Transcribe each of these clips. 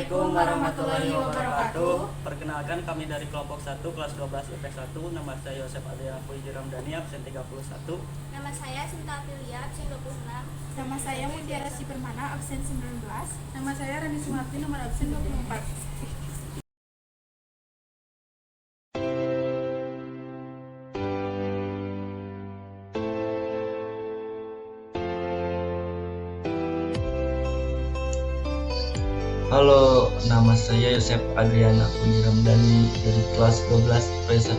Assalamualaikum warahmatullahi wabarakatuh. Perkenalkan, kami dari kelompok 1 kelas 12 IPS 1. Nama saya Yosef Adrian Puji Ramdhani, absen 31. Nama saya Sinta Aprilia, absen 26. Nama saya Mutiara Permana, absen 19. Nama saya Rani Sumarti, nomor absen 24. Halo, nama saya Yosef Adriana Puji Ramdhani dari kelas 12 IPS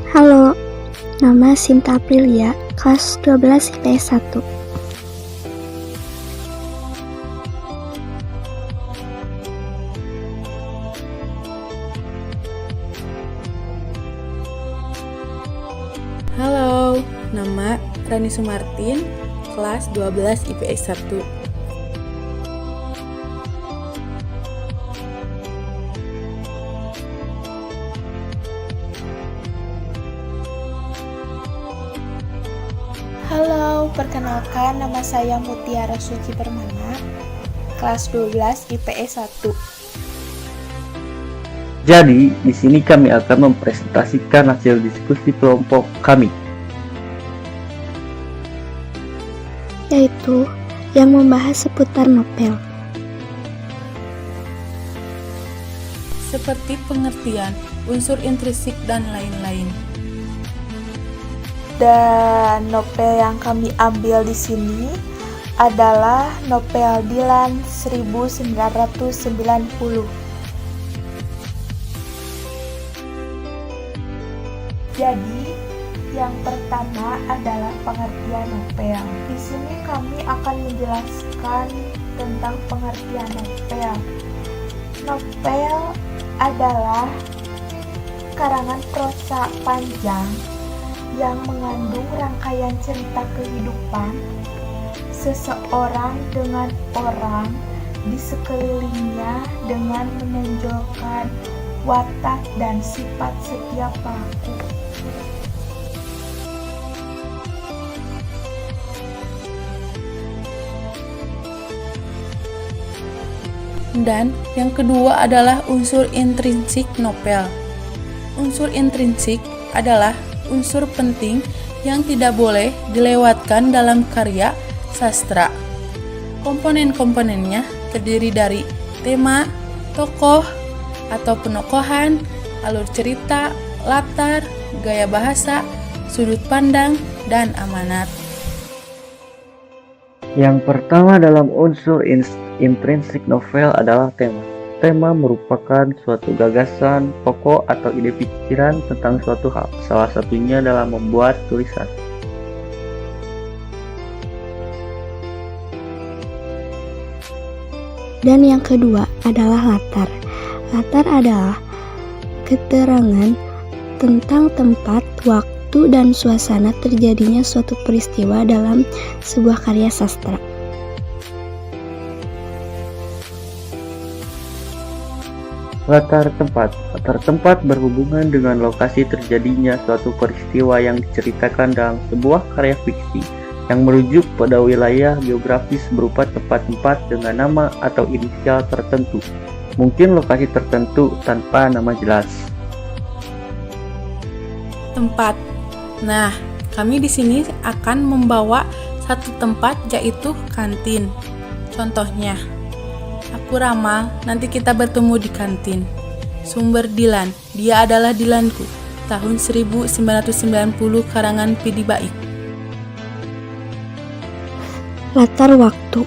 1. Halo, nama Sinta Aprilia, kelas 12 IPS 1. Halo, nama Rani Sumartin, kelas 12 IPS 1. Halo, perkenalkan nama saya Mutiara Suci Permana, kelas 12 IPS 1. Jadi, di sini kami akan mempresentasikan hasil diskusi kelompok kami. Yaitu yang membahas seputar novel. Seperti pengertian, unsur intrinsik, dan lain-lain. Dan novel yang kami ambil di sini adalah novel Dilan 1990. Jadi, yang pertama adalah pengertian novel. Di sini kami akan menjelaskan tentang pengertian novel. Novel adalah karangan prosa panjang yang mengandung rangkaian cerita kehidupan seseorang dengan orang di sekelilingnya dengan menonjolkan watak dan sifat setiap pelaku. Dan yang kedua adalah unsur intrinsik novel. Unsur intrinsik adalah unsur penting yang tidak boleh dilewatkan dalam karya sastra. Komponen-komponennya terdiri dari tema, tokoh atau penokohan, alur cerita, latar, gaya bahasa, sudut pandang, dan amanat. Yang pertama dalam unsur intrinsik novel adalah tema. Tema merupakan suatu gagasan, pokok atau ide pikiran tentang suatu hal, salah satunya dalam membuat tulisan. Dan yang kedua adalah latar. Latar adalah keterangan tentang tempat, waktu, dan suasana terjadinya suatu peristiwa dalam sebuah karya sastra. Latar tempat berhubungan dengan lokasi terjadinya suatu peristiwa yang diceritakan dalam sebuah karya fiksi yang merujuk pada wilayah geografis berupa tempat-tempat dengan nama atau inisial tertentu, mungkin lokasi tertentu tanpa nama jelas. Tempat. Nah, kami di sini akan membawa satu tempat, yaitu kantin. Contohnya, aku ramal nanti kita bertemu di kantin. Sumber Dilan, dia adalah Dilanku. Tahun 1990, karangan Pidi Baik. Latar waktu.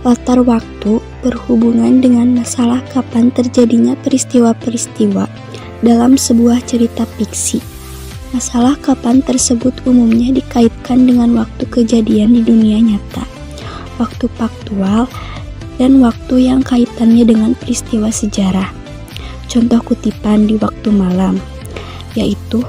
Latar waktu berhubungan dengan masalah kapan terjadinya peristiwa-peristiwa dalam sebuah cerita fiksi. Masalah kapan tersebut umumnya dikaitkan dengan waktu kejadian di dunia nyata, waktu faktual, dan waktu yang kaitannya dengan peristiwa sejarah. Contoh kutipan di waktu malam, yaitu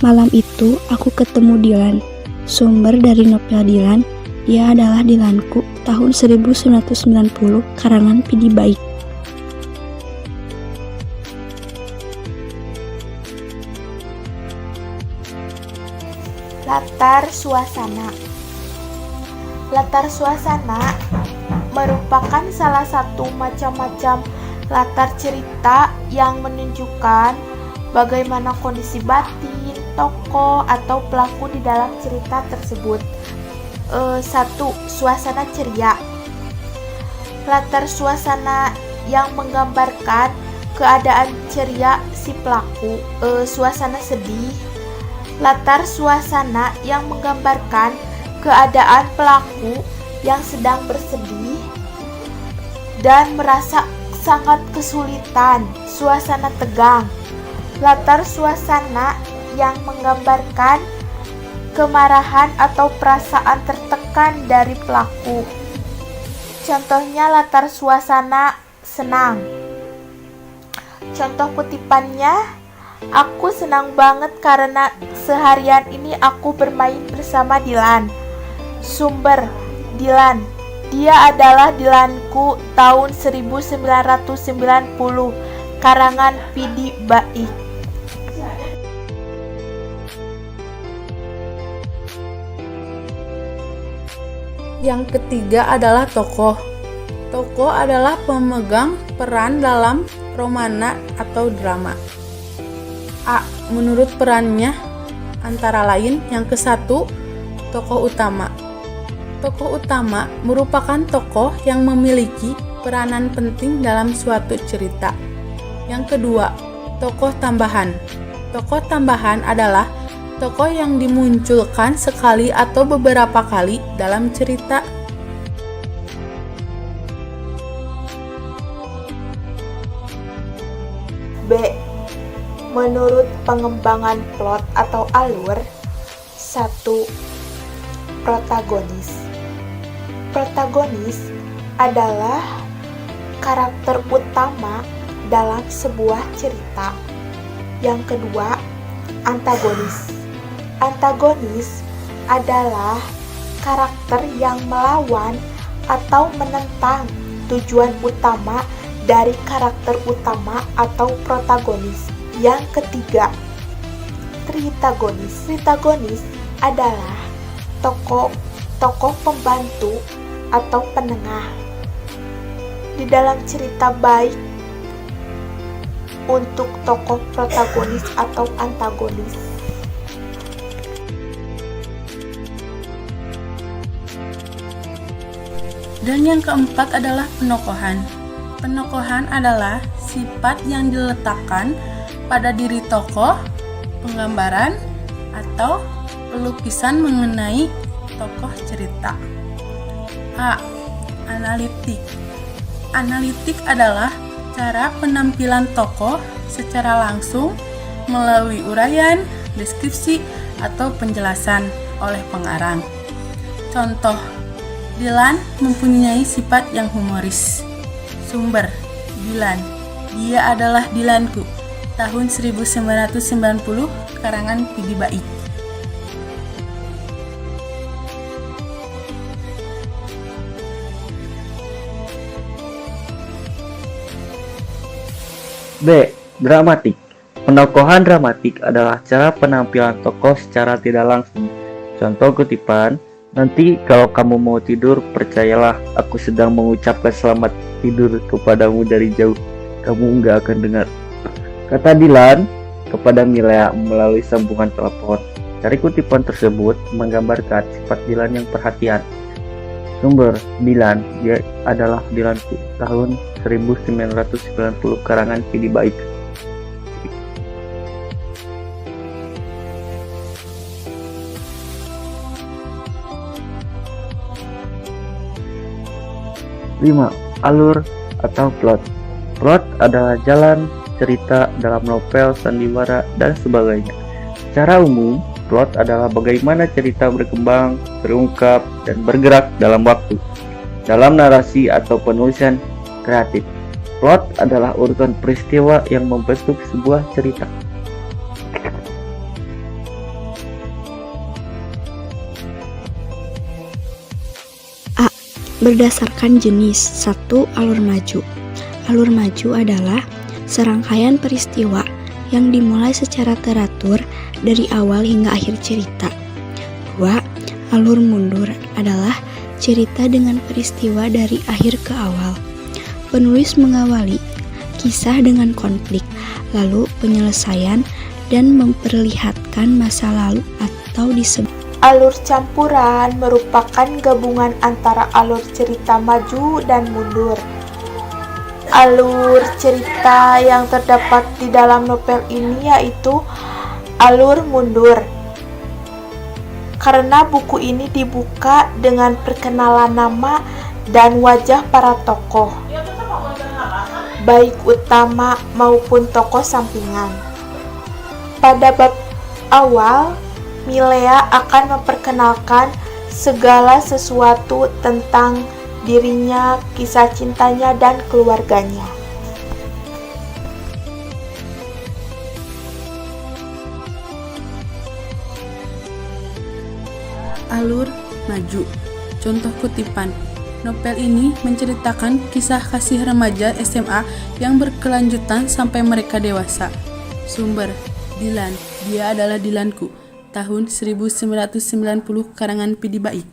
malam itu aku ketemu Dilan. Sumber dari novel Dilan, dia adalah Dilanku, tahun 1990, karangan Pidi Baik. Latar suasana. Latar suasana merupakan salah satu macam-macam latar cerita yang menunjukkan bagaimana kondisi batin, tokoh, atau pelaku di dalam cerita tersebut. 1. Suasana ceria. Latar suasana yang menggambarkan keadaan ceria si pelaku. Suasana sedih. Latar suasana yang menggambarkan keadaan pelaku yang sedang bersedih dan merasa sangat kesulitan. Suasana tegang. Latar suasana yang menggambarkan kemarahan atau perasaan tertekan dari pelaku. Contohnya latar suasana senang. Contoh kutipannya, aku senang banget karena seharian ini aku bermain bersama Dilan. Sumber, Dilan. Dia adalah Dilanku tahun 1990. Karangan Pidi Baik. Yang ketiga adalah tokoh. Tokoh adalah pemegang peran dalam romana atau drama. A. Menurut perannya antara lain yang ke-1, tokoh utama. Tokoh utama merupakan tokoh yang memiliki peranan penting dalam suatu cerita. Yang kedua, tokoh tambahan. Tokoh tambahan adalah tokoh yang dimunculkan sekali atau beberapa kali dalam cerita. B. Menurut pengembangan plot atau alur. 1. Protagonis. Protagonis adalah karakter utama dalam sebuah cerita. Yang kedua, antagonis. Antagonis adalah karakter yang melawan atau menentang tujuan utama dari karakter utama atau protagonis. Yang ketiga, tritagonis. Tritagonis adalah tokoh pembantu atau penengah di dalam cerita, baik untuk tokoh protagonis atau antagonis. Dan yang keempat adalah penokohan. Penokohan adalah sifat yang diletakkan pada diri tokoh, penggambaran, atau pelukisan mengenai tokoh cerita. A. Analitik. Analitik adalah cara penampilan tokoh secara langsung melalui uraian, deskripsi, atau penjelasan oleh pengarang. Contoh, Dilan mempunyai sifat yang humoris. Sumber, Dilan. Dia adalah Dilanku. Tahun 1990, karangan Pidi Baik. B. Dramatik. Penokohan dramatik adalah cara penampilan tokoh secara tidak langsung. Contoh kutipan, nanti kalau kamu mau tidur, percayalah aku sedang mengucapkan selamat tidur kepadamu dari jauh. Kamu nggak akan dengar. Kata Dilan kepada Milea melalui sambungan telepon. Dari kutipan tersebut menggambarkan sifat Dilan yang perhatian. Sumber, Dilan. Dia adalah Dilanku. Tahun 1990, karangan Pidi Baik. Lima, alur atau plot. Plot adalah jalan cerita dalam novel, sandiwara, dan sebagainya. Secara umum, plot adalah bagaimana cerita berkembang, terungkap, dan bergerak dalam waktu. Dalam narasi atau penulisan kreatif, plot adalah urutan peristiwa yang membentuk sebuah cerita. A. Berdasarkan jenis. 1. Alur maju. Alur maju adalah serangkaian peristiwa yang dimulai secara teratur dari awal hingga akhir cerita. kedua, alur mundur adalah cerita dengan peristiwa dari akhir ke awal. Penulis mengawali kisah dengan konflik, lalu penyelesaian, dan memperlihatkan masa lalu atau disebut. Alur campuran merupakan gabungan antara alur cerita maju dan mundur. Alur cerita yang terdapat di dalam novel ini yaitu alur mundur. Karena buku ini dibuka dengan perkenalan nama dan wajah para tokoh, baik utama maupun tokoh sampingan. Pada bab awal, Milea akan memperkenalkan segala sesuatu tentang dirinya, kisah cintanya, dan keluarganya. Alur maju. Contoh kutipan. Novel ini menceritakan kisah kasih remaja SMA yang berkelanjutan sampai mereka dewasa. Sumber: Dilan, Dia Adalah Dilanku, tahun 1990, karangan Pidi Bait.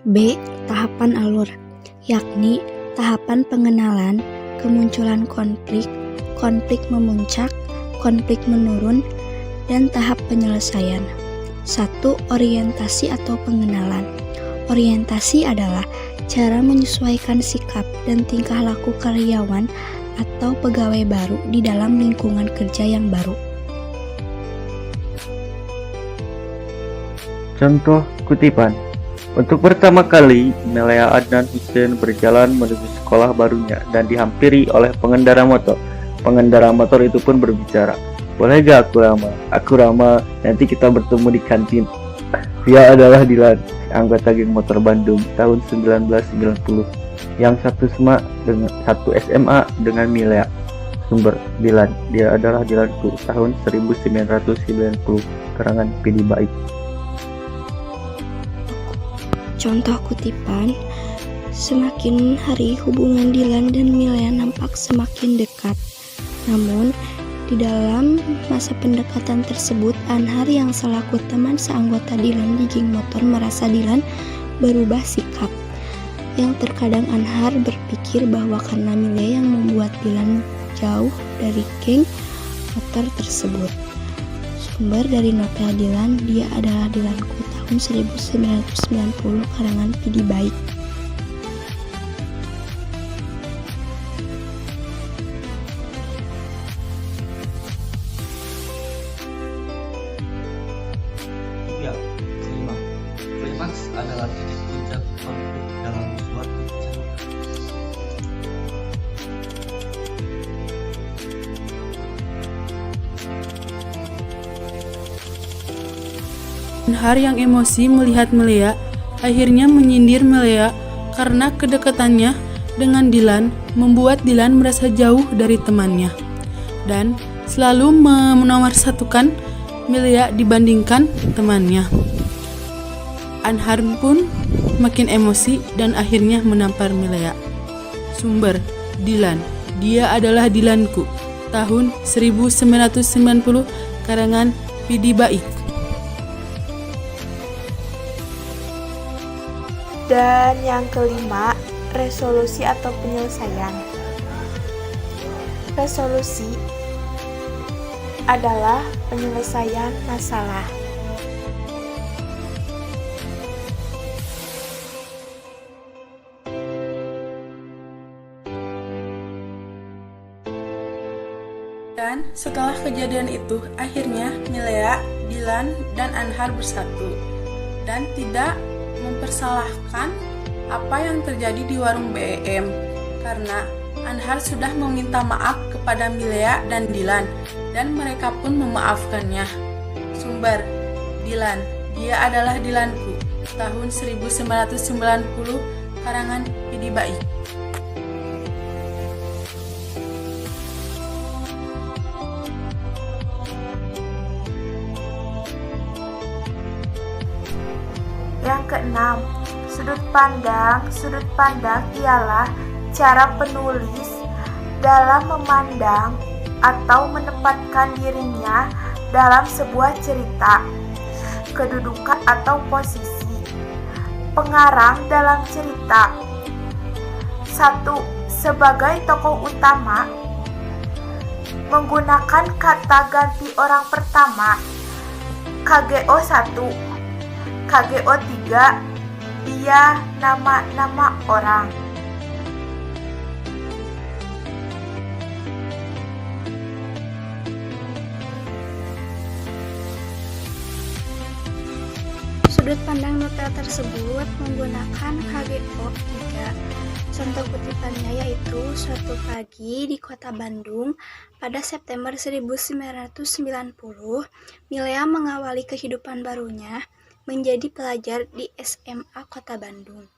B. Tahapan alur, yakni tahapan pengenalan, kemunculan konflik, konflik memuncak, konflik menurun, dan tahap penyelesaian. 1. Orientasi atau pengenalan. Orientasi adalah cara menyesuaikan sikap dan tingkah laku karyawan atau pegawai baru di dalam lingkungan kerja yang baru. Contoh kutipan. Untuk pertama kali, Milea Adnan Hussein berjalan menuju sekolah barunya dan dihampiri oleh pengendara motor. Pengendara motor itu pun berbicara, "Boleh gak aku Rama? Aku Rama, nanti kita bertemu di kantin." Dia adalah Dilan, anggota geng motor Bandung tahun 1990, yang satu SMA dengan Milea. Sumber: Dilan, Dia Adalah Dilanku, tahun 1990, karangan Pidi Bait. Contoh kutipan, semakin hari hubungan Dilan dan Milea nampak semakin dekat. Namun, di dalam masa pendekatan tersebut, Anhar yang selaku teman seanggota Dilan di geng motor merasa Dilan berubah sikap. Yang terkadang Anhar berpikir bahwa karena Milea yang membuat Dilan jauh dari geng motor tersebut. Sumber dari novel Dilan, Dia Adalah Dilanku, tahun 1990, karangan Pidi Bait. Klimaks adalah titik puncak konflik dalam suatu cerita. Anhar yang emosi melihat Milea akhirnya menyindir Milea karena kedekatannya dengan Dilan membuat Dilan merasa jauh dari temannya dan selalu menomorsatukan Milea dibandingkan temannya. Anhar pun makin emosi dan akhirnya menampar Milea. Sumber: Dilan, Dia Adalah Dilanku, tahun 1990, karangan Pidi Bait. Dan yang kelima, resolusi atau penyelesaian. Resolusi adalah penyelesaian masalah. Dan setelah kejadian itu, akhirnya Milea, Dilan, dan Anhar bersatu dan tidak mempersalahkan apa yang terjadi di warung BEM karena Anhar sudah meminta maaf kepada Milea dan Dilan dan mereka pun memaafkannya. Sumber: Dilan, Dia Adalah Dilanku, tahun 1990, karangan Pidi Bait. Yang keenam, sudut pandang. Sudut pandang ialah cara penulis dalam memandang atau menempatkan dirinya dalam sebuah cerita, kedudukan atau posisi. Pengarang dalam cerita. 1. Sebagai tokoh utama, menggunakan kata ganti orang pertama, KGO 1, KGO 3, dia, nama orang. Sudut pandang novel tersebut menggunakan KGO 3. Contoh kutipannya yaitu suatu pagi di kota Bandung pada September 1990, Milea mengawali kehidupan barunya menjadi pelajar di SMA Kota Bandung.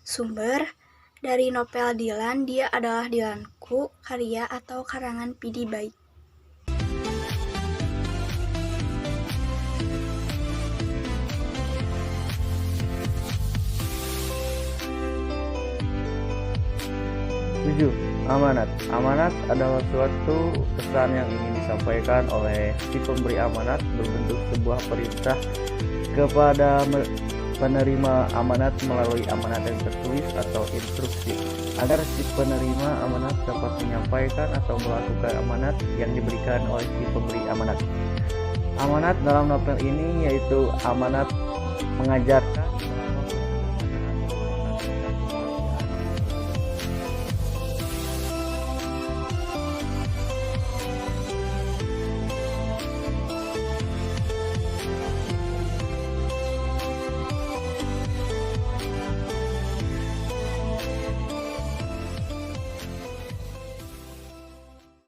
Sumber dari novel Dilan, Dia Adalah Dilanku, karya atau karangan Pidi Bait. Amanat. Amanat adalah suatu pesan yang ingin disampaikan oleh si pemberi amanat berbentuk sebuah perintah kepada penerima amanat melalui amanat yang tertulis atau instruksi, agar si penerima amanat dapat menyampaikan atau melakukan amanat yang diberikan oleh si pemberi amanat. Amanat dalam novel ini yaitu amanat mengajar